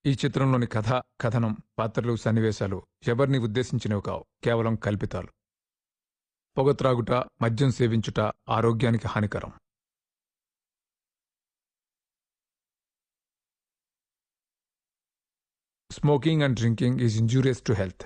ఈ చిత్రంలోని కథ, కథనం, పాత్రలు, సన్నివేశాలు ఎవరిని ఉద్దేశించినవి కావు, కేవలం కల్పితాలు. పొగ త్రాగుట, మద్యం సేవించుట ఆరోగ్యానికి హానికరం. Smoking and drinking is injurious to health.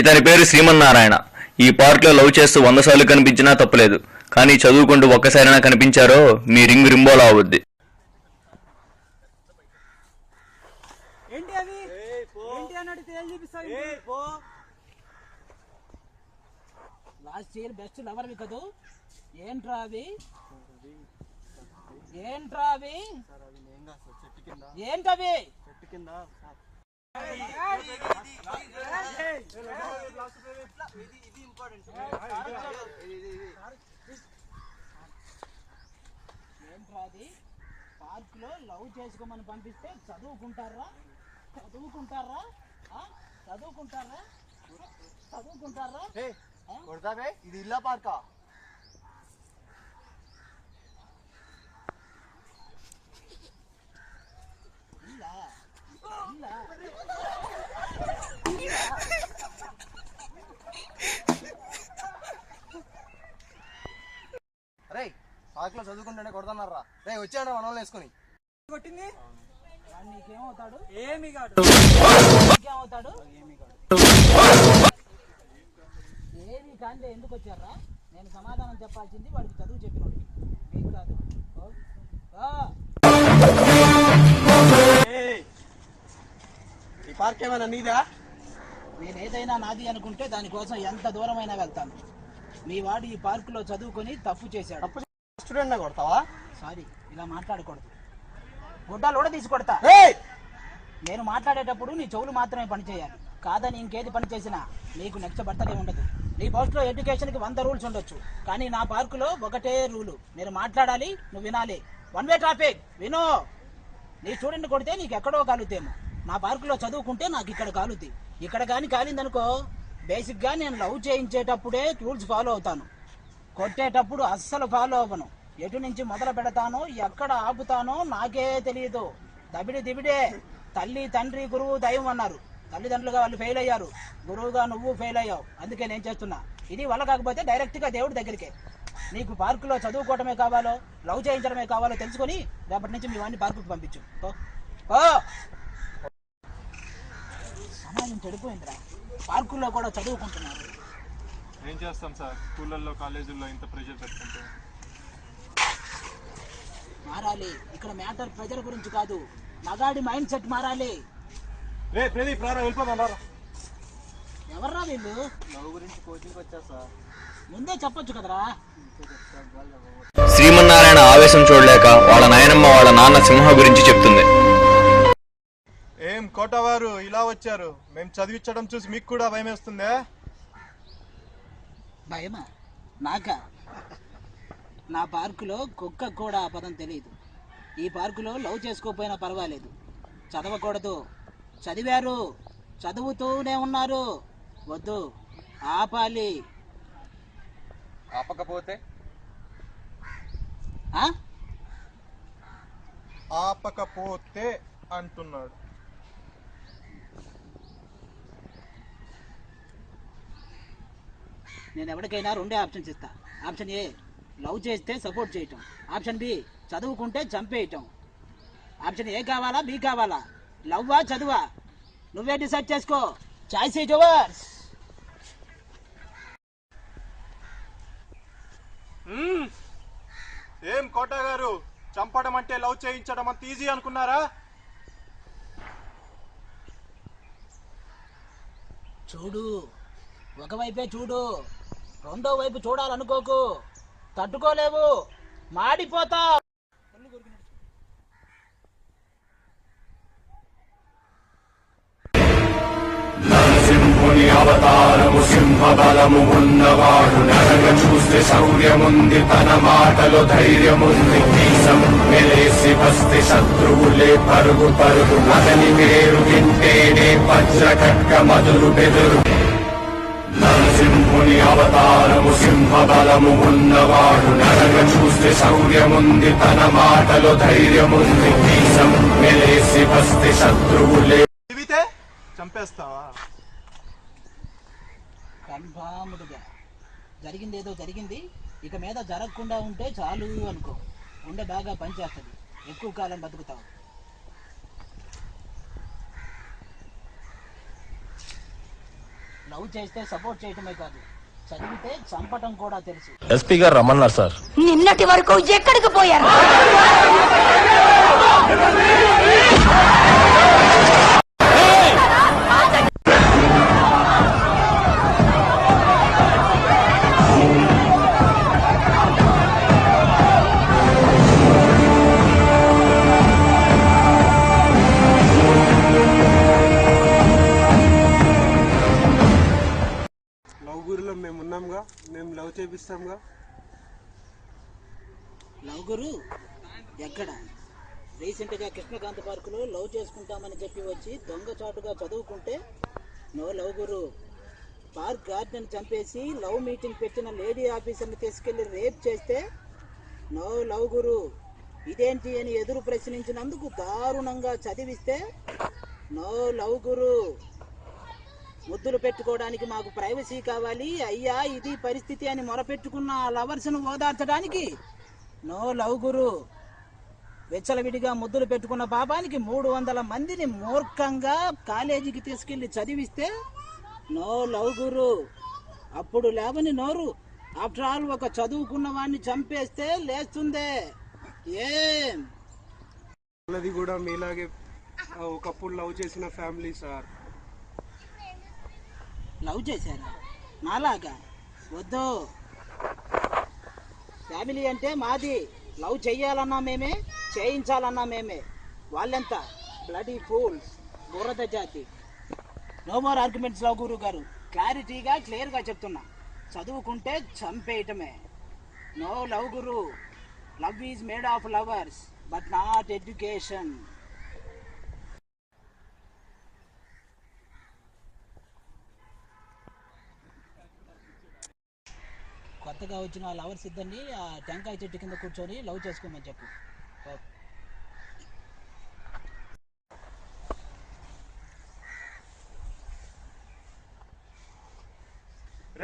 ఇతని పేరు శ్రీమన్నారాయణ. ఈ పార్క్ లో లవ్ చేస్తూ 100 సార్లు కనిపించినా తప్పులేదు. కానీ చదువుకుంటూ ఒక్కసారైనా కనిపించారో మీ రింగ్ రింబోలా అవుద్ది. పార్క్ లో లవ్ చేసుకోమని పంపిస్తే చదువుకుంటారా చదువుకుంటారా చదువుకుంటారా చదువుకుంటారా? ఇది ఇల్లా పార్కా? రే పార్క్ లో చదువుకుంటే కొడతాన్నారా? రే వచ్చాడు మనల్ని వేసుకుని కొట్టింది. నీకేమవుతాడు? ఏమి కాదు. ఏమవుతాడు? ఏమి కాందే ఎందుకు వచ్చారా? నేను సమాధానం చెప్పాల్సింది వాడికి చదువు చెప్పినోడు, మీకు కాదు. ఈ పార్క్ ఏమైనా నీదా? నేనేదైనా నాది అనుకుంటే దానికోసం ఎంత దూరమైనా వెళ్తాను. మీ వాడు ఈ పార్కులో చదువుకొని తప్పు చేశాడు. స్టూడెంట్ కొడతావా? సారీ, ఇలా మాట్లాడకూడదు. గుడ్డాలు కూడా తీసి కొడతా. నేను మాట్లాడేటప్పుడు నీ చెవులు మాత్రమే పని చేయాలి. కాదని ఇంకేది పని చేసినా నీకు నెక్స్ట్ బర్త్డే ఉండదు. నీ పోస్ట్లో ఎడ్యుకేషన్కి 100 రూల్స్ ఉండొచ్చు, కానీ నా పార్కులో ఒకటే రూలు. నేను మాట్లాడాలి, నువ్వు వినాలి. 1 వే ట్రాఫిక్. వినో, నీ స్టూడెంట్ కొడితే నీకు ఎక్కడో కాలుతేమో, నా పార్కులో చదువుకుంటే నాకు ఇక్కడ కాలుద్ది. ఇక్కడ కానీ కాలిందనుకో, బేసిక్గా నేను లవ్ చేయించేటప్పుడే రూల్స్ ఫాలో అవుతాను. కొట్టేటప్పుడు అస్సలు ఫాలో అవ్వను. ఎటు నుంచి మొదలు పెడతానో, ఎక్కడ ఆపుతానో నాకే తెలియదు. దబిడి దిబిడే. తల్లి, తండ్రి, గురువు, దైవం అన్నారు. తల్లిదండ్రులుగా వాళ్ళు ఫెయిల్ అయ్యారు, గురువుగా నువ్వు ఫెయిల్ అయ్యావు. అందుకే నేను చేస్తున్నా. ఇది వల్ల కాకపోతే డైరెక్ట్గా దేవుడి దగ్గరికే. నీకు పార్కులో చదువుకోవటమే కావాలో, లవ్ చేయించడమే కావాలో తెలుసుకొని రేపటి నుంచి మీ వాడిని పార్కుకి పంపించు. సమాజం చెడిపోయిందిరా. పార్కుల్లో కూడా చదువుకుంటున్నారు. ఏం చేస్తాం సార్, స్కూళ్ళల్లో కాలేజీల్లో ఇంత ప్రెషర్ పెట్టుకుంటే. మారాలి. ఇక్కడ మ్యాటర్ ప్రజల గురించి కాదు, మగాడి మైండ్ సెట్ మారాలి. ప్రదీప్ రారా, వెళ్ళిపోదాం రారా. ఎవర్రా వీళ్ళు? లవ్ గురించి కోచింగ్ వచ్చా సార్. ముందే చెప్పొచ్చు కదరా. శ్రీమన్నారాయణ ఆవేశం చూడలేక వాళ్ళ నాయనమ్మ వాళ్ళ నాన్న సింహ గురించి చెప్తుంది. ఏం కోటవారు ఇలా వచ్చారు? మేము చదివించడం చూసి మీకు కూడా భయం వేస్తుందే? భయమా? నాకా? నా పార్కులో కుక్క కూడా ఆ పదం తెలియదు. ఈ పార్కులో లవ్ చేసుకోకపోయినా పర్వాలేదు, చదవకూడదు. చదివారు, చదువుతూనే ఉన్నారు. వద్దు, ఆపాలి. ఆపకపోతే? ఆపకపోతే అంటున్నాడు. నేను ఎవరికైనా 2 ఆప్షన్స్ ఇస్తా. ఆప్షన్ ఏ, లవ్ చేస్తే సపోర్ట్ చేయటం. ఆప్షన్ బి, చదువుకుంటే చంపేయటం. ఆప్షన్ ఏ కావాలా, బి కావాలా? లవ్వా, చదువా? నువ్వే డిసైడ్ చేసుకో. Choice is yours. ఏం కోట గారు, చంపడం అంటే లవ్ చేయించడం అంత ఈజీ అనుకున్నారా? చూడు, ఒకవైపే చూడు, రెండో వైపు చూడాలనుకోకు. తట్టుకోలేవు, మాడిపోతా. నరసింహుని అవతారము సింహ సింహబలము ఉన్నవాడు నరగ చూస్తే శౌర్యముంది తన మాటలో ధైర్యముంది మీసం మెలేసి వస్తే శత్రువులే పరుగు పరుగు అతని పేరు వింటేనే వజ్ర ఖడ్గ మధురు బెదురు నరసింహుని అవతారము సింహబలము ఉన్నవాడు నరగ చూస్తే శౌర్యముంది తన మాటలో ధైర్యముంది మీసం మెలేసి వస్తే శత్రువులే చెబితే చంపేస్తావా? కన్ఫామ్డ్గా జరిగింది ఏదో జరిగింది, ఇక మీద జరగకుండా ఉంటే చాలు అనుకో. గుండె బాగా పనిచేస్తుంది, ఎక్కువ కాలం బతుకుతావు. లవ్ చేస్తే సపోర్ట్ చేయటమే కాదు, చదివితే చంపటం కూడా తెలుసు. ఎస్పీ గారు రమ్మన్నారు సార్. నిన్నటి వరకు ఎక్కడికి పోయారు? లవ్ గురులో మేము ఉన్నాంగా, మేము లవ్ చేపిస్తాంగా. లవ్ గురు ఎక్కడ? రీసెంట్గా కృష్ణకాంత్ పార్కులో లవ్ చేసుకుంటామని చెప్పి వచ్చి దొంగచాటుగా చదువుకుంటే నో లవ్ గురు. పార్క్ గార్డెన్ చంపేసి లవ్ మీటింగ్ పెట్టిన లేడీ ఆఫీసర్ని తీసుకెళ్లి రేప్ చేస్తే నో లవ్ గురు. ఇదేంటి అని ఎదురు ప్రశ్నించినందుకు దారుణంగా చదివిస్తే నో లవ్ గురు. ముద్దులు పెట్టుకోవడానికి మాకు ప్రైవసీ కావాలి అయ్యా, ఇది పరిస్థితి అని మొరపెట్టుకున్న ఆ లవర్స్ను ఓదార్చడానికి నో లవ్ గురు. వెచ్చలవిడిగా ముద్దులు పెట్టుకున్న పాపానికి 300 మందిని మూర్ఖంగా కాలేజీకి తీసుకెళ్లి చదివిస్తే నో లవ్ గురు. అప్పుడు లేవని నోరు, ఆఫ్టర్ ఆల్ ఒక చదువుకున్న వాడిని చంపేస్తే లేస్తుందే ఏం? వాళ్ళది కూడా మీలాగే ఒకప్పుడు లవ్ చేసిన ఫ్యామిలీ సార్. లవ్ చేశారా? నాలాగా వద్దు. ఫ్యామిలీ అంటే మాది. లవ్ చెయ్యాలన్నా మేమే, చేయించాలన్నా మేమే. వాళ్ళెంత బ్లడీ ఫూల్స్, బుర్రద జాతి. నో మోర్ ఆర్గ్యుమెంట్స్ లవ్ గురు గారు. క్లారిటీగా క్లియర్గా చెప్తున్నా, చదువుకుంటే చంపేయటమే. నో లవ్ గురు. Love is made of lovers but not education. కొత్తగా వచ్చిన లవర్స్ ఇద్దరిని ఆ టెంకాయ చెట్టు కింద కూర్చొని లవ్ చేసుకోమని చెప్పు.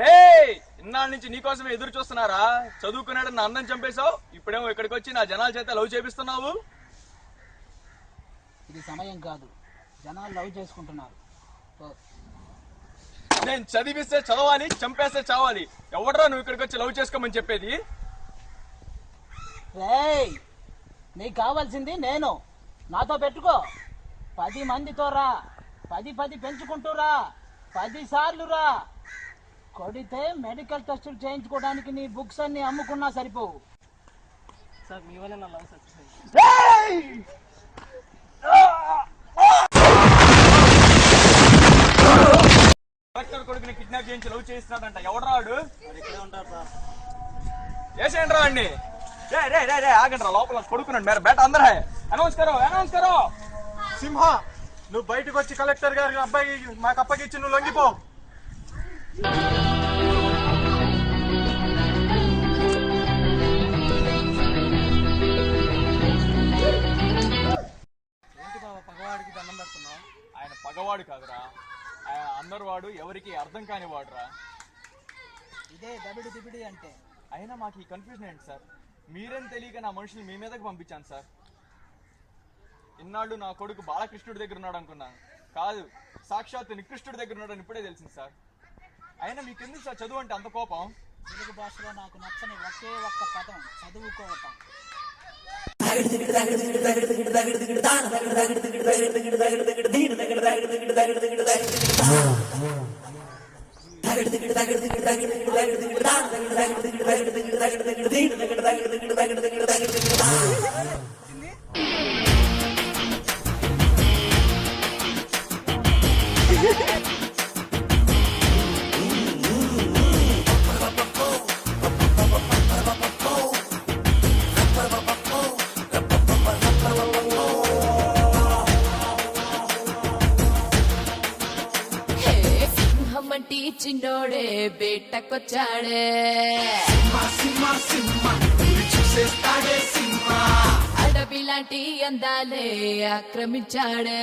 రే, ఇన్నాళ్ళ నుంచి నీకోసమే ఎదురు చూస్తున్నారా? చదువుకున్నాడు నా అందం చంపేశావు, ఇప్పుడేమో ఇక్కడికి వచ్చి నా జనాల చేత లవ్ చేపిస్తున్నావు. ఇది సమయం కాదు, జనాలు లవ్ చేసుకుంటున్నారు. నేను చదివిస్తే చదవాలి, చంపేస్తే చావాలి. ఎవడరా నువ్వు ఇక్కడికి వచ్చి లవ్ చేసుకోమని చెప్పేది? రేయ్, నీకు కావాల్సింది నేను. నాతో పెట్టుకో. 10 మందితో రా, 10 పెంచుకుంటూ రా, 10 సార్లు రా. కొడితే మెడికల్ టెస్టులు చేయించుకోవడానికి నీ బుక్స్ అన్ని అమ్ముకున్నా సరిపోవు. సార్ మీ వల్ల నా లవ్ సక్సెస్ అయింది. కలెక్టర్ కొడుకుని కిడ్నాప్ చేయించి లవ్ చేయిస్తున్నాడంట. ఎవడరా వాడు? ఇక్కడే ఉంటారు సార్. వేసేయండి రా అండి. రే ఆగండి, లోపల కొడుకున్నాడు. మేర బేట అందరూ అనౌన్స్ కరో. సింహ, నువ్వు బయటకు వచ్చి కలెక్టర్ గారి అబ్బాయి మాకు అప్పగిచ్చి నువ్వు లొంగిపో. ఏంటి బాబా పగవాడికి దండం పెడుతున్నావు? ఆయన పగవాడు కాదురా, ఆయన అందరు వాడు, ఎవరికి అర్థం కాని వాడురా. ఇదే దబిడి దిబిడి అంటే. అయినా మాకు ఈ కన్ఫ్యూజన్ ఏంటి సార్? మీరేం తెలియక నా మనుషులు మీ మీదకి పంపించాను సార్. ఇన్నాళ్ళు నా కొడుకు బాలకృష్ణుడి దగ్గర ఉన్నాడు అనుకున్నాను. కాదు, సాక్షాత్తు నికృష్ణుడి దగ్గర ఉన్నాడని ఇప్పుడే తెలిసింది సార్. అయినా మీకెందుకు సార్ చదువు అంటే అంత కోపం? తెలుగు భాషలో నాకు నచ్చని ఒకే ఒక్క పదం చదువుకోవటం. చిన్నోడే బేటకొచ్చాడే అడవి లాంటి అందాలే ఆక్రమించాడే